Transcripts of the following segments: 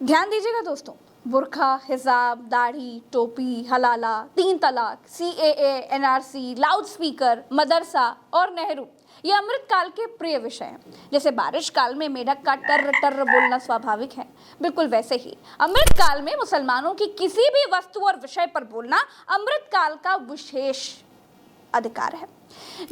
ध्यान दीजिएगा दोस्तों, बुर्का, हिजाब, दाढ़ी, टोपी, हलाला, 3 तलाक, CAA, NRC, लाउड स्पीकर, मदरसा और नेहरू ये अमृत काल के प्रिय विषय हैं। जैसे बारिश काल में मेढक का टर्र टर्र बोलना स्वाभाविक है, बिल्कुल वैसे ही अमृत काल में मुसलमानों की किसी भी वस्तु और विषय पर बोलना अमृत काल का विशेष अधिकार है।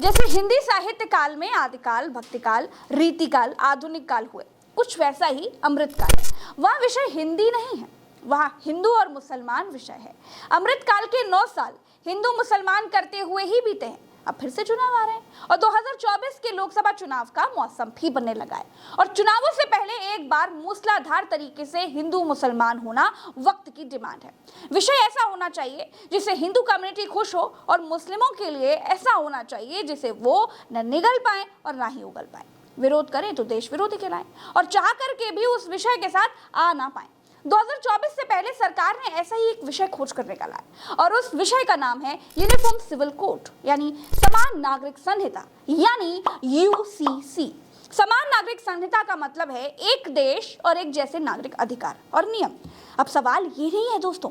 जैसे हिंदी साहित्य काल में आदिकाल, भक्तिकाल, रीतिकाल, आधुनिक काल हुए, कुछ वैसा ही अमृत काल है। वह विषय हिंदी नहीं है, वह हिंदू और मुसलमान विषय है। अमृत काल के 9 साल हिंदू मुसलमान करते हुए ही बीते हैं। अब फिर से चुनाव आ रहे हैं और 2024 के लोकसभा चुनाव का मौसम भी बनने लगा है और चुनावों से पहले एक बार मूसलाधार तरीके से हिंदू मुसलमान होना वक्त की डिमांड है। विषय ऐसा होना चाहिए जिससे हिंदू कम्युनिटी खुश हो और मुस्लिमों के लिए ऐसा होना चाहिए जिसे वो न निगल पाए और ना ही उगल पाए। विरोध करें तो देश विरोधी कहलाएं और चाह करके भी उस विषय के साथ आ ना पाए। 2024 से पहले सरकार ने ऐसा ही एक विषय खोज कर निकाला है और उस विषय का नाम है यूनिफॉर्म सिविल कोड यानी समान नागरिक संहिता यानी UCC। समान नागरिक संहिता का मतलब है एक देश और एक जैसे नागरिक अधिकार और नियम। अब सवाल ये नहीं है दोस्तों,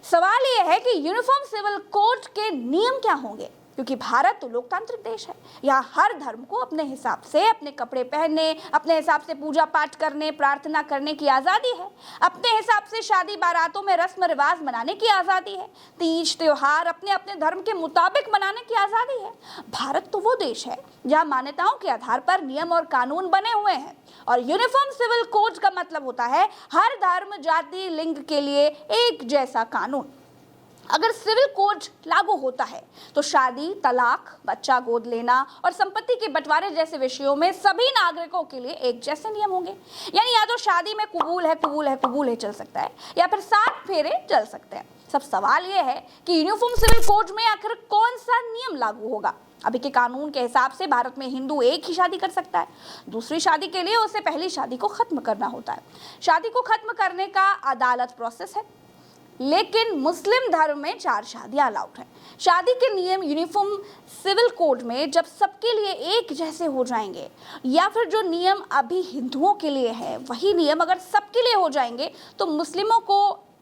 सवाल ये है कि यूनिफॉर्म सिविल कोड के नियम क्या होंगे, क्योंकि भारत तो लोकतांत्रिक देश है। यहाँ हर धर्म को अपने हिसाब से अपने कपड़े पहनने, अपने हिसाब से पूजा पाठ करने, प्रार्थना करने की आज़ादी है। अपने हिसाब से शादी बारातों में रस्म रिवाज मनाने की आज़ादी है। तीज त्योहार अपने अपने धर्म के मुताबिक मनाने की आज़ादी है। भारत तो वो देश है जहाँ मान्यताओं के आधार पर नियम और कानून बने हुए हैं और यूनिफॉर्म सिविल कोड का मतलब होता है हर धर्म, जाति, लिंग के लिए एक जैसा कानून। अगर सिविल कोड लागू होता है तो शादी, तलाक, बच्चा गोद लेना और संपत्ति के बंटवारे जैसे विषयों में सभी नागरिकों के लिए एक जैसे नियम होंगे। यानी या तो शादी में कबूल है चल सकता है या फिर 7 फेरे चल सकते हैं। सब सवाल ये है कि यूनिफॉर्म सिविल कोड में आखिर कौन सा नियम लागू होगा। अभी के कानून के हिसाब से भारत में हिंदू एक ही शादी कर सकता है। दूसरी शादी के लिए उसे पहली शादी को खत्म करना होता है। शादी को खत्म करने का अदालत प्रोसेस है, लेकिन मुस्लिम धर्म में 4 शादियां अलाउड हैं। शादी के नियम यूनिफॉर्म सिविल कोड में जब सबके लिए एक जैसे हो जाएंगे या फिर जो नियम अभी हिंदुओं के लिए है वही नियम अगर सबके लिए हो जाएंगे तो मुस्लिमों को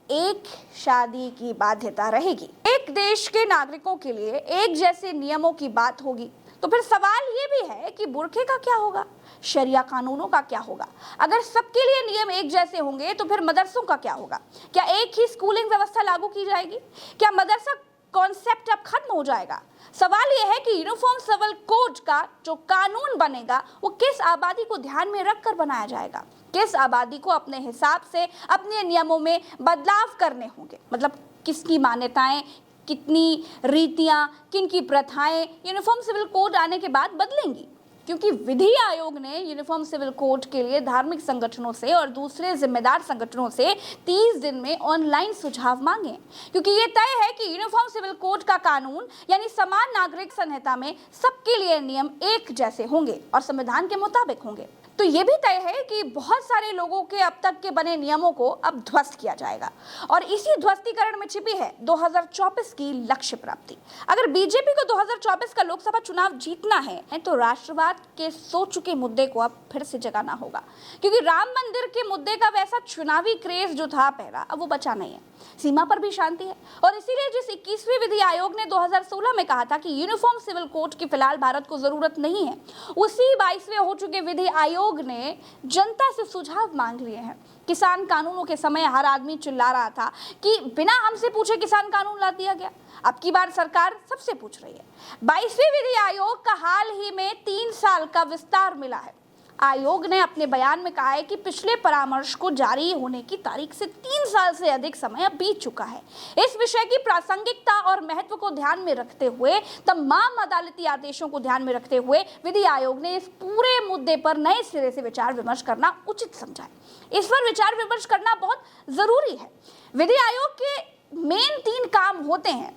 एक शादी की बाध्यता रहेगी। एक देश के नागरिकों के लिए एक जैसे नियमों की बात होगी तो फिर सवाल ये भी है कि बुर्के का क्या होगा, शरिया कानूनों का क्या होगा। अगर सबके लिए नियम एक जैसे होंगे तो फिर मदरसों का क्या होगा। क्या एक ही स्कूलिंग व्यवस्था लागू की जाएगी? क्या मदरसा कॉन्सेप्ट अब खत्म हो जाएगा? सवाल यह है कि यूनिफॉर्म सिविल कोड का जो कानून बनेगा वो किस आबादी को ध्यान में रखकर बनाया जाएगा, किस आबादी को अपने हिसाब से अपने नियमों में बदलाव करने होंगे। मतलब किसकी मान्यताएं, कितनी रीतियां, किन की प्रथाएं यूनिफॉर्म सिविल कोड आने के बाद बदलेंगी। क्योंकि विधि आयोग ने यूनिफॉर्म सिविल कोड के लिए धार्मिक संगठनों से और दूसरे जिम्मेदार संगठनों से 30 दिन में ऑनलाइन सुझाव मांगे, क्योंकि ये तय है कि यूनिफॉर्म सिविल कोड का कानून यानी समान नागरिक संहिता में सबके लिए नियम एक जैसे होंगे और संविधान के मुताबिक होंगे। तो ये भी तय है कि बहुत सारे लोगों के अब तक के बने नियमों को अब ध्वस्त किया जाएगा और इसी ध्वस्तीकरण में छिपी है 2024 की लक्ष्य प्राप्ति। अगर बीजेपी को 2024 का लोकसभा चुनाव जीतना है तो राष्ट्रवाद के सो चुके मुद्दे को अब फिर से जगाना होगा, क्योंकि राम मंदिर के मुद्दे का वैसा चुनावी क्रेज जो था पहला अब वो बचा नहीं है। सीमा पर भी शांति है और इसीलिए जिस 21वीं विधि आयोग ने 2016 में कहा था कि यूनिफॉर्म सिविल कोड की फिलहाल भारत को जरूरत नहीं है, उसी 22वें हो चुके विधि आयोग ने जनता से सुझाव मांग लिए हैं। किसान कानूनों के समय हर आदमी चिल्ला रहा था कि बिना हमसे पूछे किसान कानून ला दिया गया। अब की बार सरकार सबसे पूछ रही है। 22वें विधि आयोग का हाल ही में 3 साल का विस्तार मिला है। आयोग ने अपने बयान में कहा है कि पिछले परामर्श को जारी होने की तारीख से 3 साल से अधिक समय बीत चुका है। इस विषय की प्रासंगिकता और महत्व को ध्यान में रखते हुए, तमाम अदालती आदेशों को ध्यान में रखते हुए विधि आयोग ने इस पूरे मुद्दे पर नए सिरे से विचार विमर्श करना उचित समझा है। इस पर विचार विमर्श करना बहुत जरूरी है। विधि आयोग के मेन 3 काम होते हैं।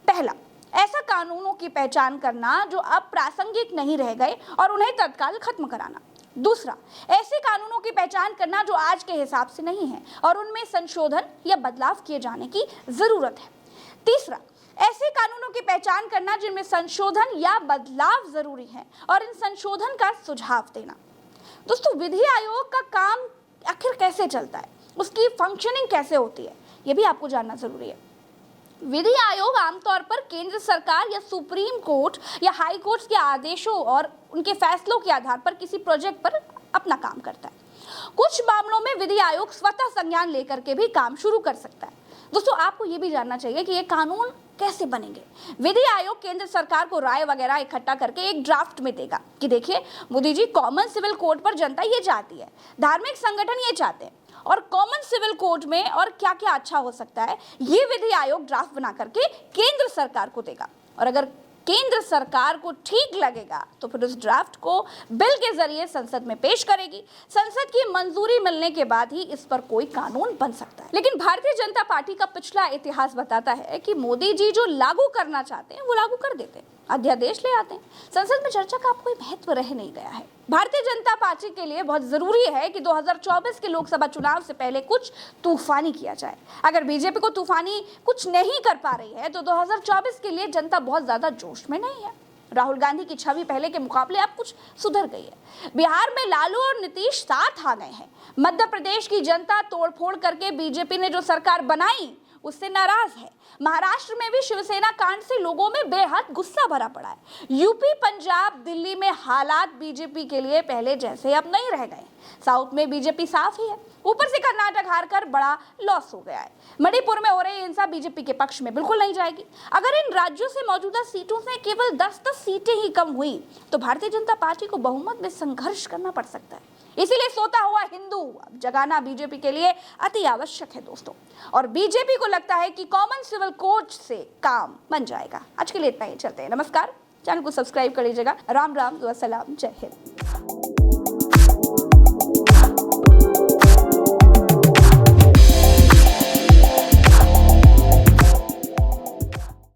पहला, ऐसा कानूनों की पहचान करना जो अब प्रासंगिक नहीं रह गए और उन्हें तत्काल खत्म कराना। दूसरा, ऐसे कानूनों की पहचान करना जो आज के हिसाब से नहीं है और उनमें संशोधन या बदलाव किए जाने की जरूरत है। तीसरा, ऐसे कानूनों की पहचान करना जिनमें संशोधन या बदलाव जरूरी है और इन संशोधन का सुझाव देना। दोस्तों, विधि आयोग का काम आखिर कैसे चलता है? उसकी फंक्शनिंग कैसे होती है, ये भी आपको जानना जरूरी है। विधि आयोग आमतौर पर केंद्र सरकार या सुप्रीम कोर्ट या हाई कोर्ट के आदेशों और उनके फैसलों के आधार पर किसी प्रोजेक्ट पर अपना काम करता है। कुछ मामलों में विधि आयोग स्वतः संज्ञान लेकर के भी काम शुरू कर सकता है। दोस्तों, आपको ये भी जानना चाहिए कि ये कानून कैसे बनेंगे। विधि आयोग केंद्र सरकार को राय वगैरह इकट्ठा करके एक ड्राफ्ट में देगा कि देखिए Modi ji, common civil code पर जनता ये चाहती है, धार्मिक संगठन ये चाहते हैं, और कॉमन सिविल कोड में और क्या क्या अच्छा हो सकता है, ये विधि आयोग ड्राफ्ट बना करके केंद्र सरकार को देगा। और अगर केंद्र सरकार को ठीक लगेगा तो फिर उस ड्राफ्ट को बिल के जरिए संसद में पेश करेगी। संसद की मंजूरी मिलने के बाद ही इस पर कोई कानून बन सकता है। लेकिन भारतीय जनता पार्टी का पिछला इतिहास बताता है कि मोदी जी जो लागू करना चाहते हैं वो लागू कर देते हैं, अध्यादेश ले आते हैं। संसद में चर्चा का कोई महत्व रह नहीं गया है। भारतीय जनता पार्टी के लिए बहुत जरूरी है कि 2024 के लोकसभा चुनाव से पहले कुछ तूफानी किया जाए। अगर बीजेपी को तूफानी कुछ नहीं कर पा रही है तो 2024 के लिए जनता बहुत ज्यादा जोश में नहीं है। राहुल गांधी की छवि पहले के मुकाबले अब कुछ सुधर गई है। बिहार में लालू और नीतीश साथ आ गए हैं। मध्य प्रदेश की जनता तोड़फोड़ करके बीजेपी ने जो सरकार बनाई उससे नाराज है। महाराष्ट्र में भी शिवसेना कांड से लोगों में बेहद गुस्सा भरा पड़ा है। यूपी, पंजाब, दिल्ली में हालात बीजेपी के लिए पहले जैसे अब नहीं रह गए। साउथ में बीजेपी साफ ही है, ऊपर से कर्नाटक हारकर बड़ा लॉस हो गया है। मणिपुर में हो रही हिंसा बीजेपी के पक्ष में बिल्कुल नहीं जाएगी। अगर इन राज्यों से मौजूदा सीटों से केवल 10-10 सीटें ही कम हुई तो भारतीय जनता पार्टी को बहुमत में संघर्ष करना पड़ सकता है। इसीलिए सोता हुआ हिंदू अब जगाना बीजेपी के लिए अति आवश्यक है दोस्तों। और बीजेपी को लगता है कि कॉमन सिविल कोड से काम बन जाएगा। आज के लिए इतना ही, चलते हैं, नमस्कार। चैनल को सब्सक्राइब कर लीजिएगा। राम राम, दुआ सलाम, जय हिंद।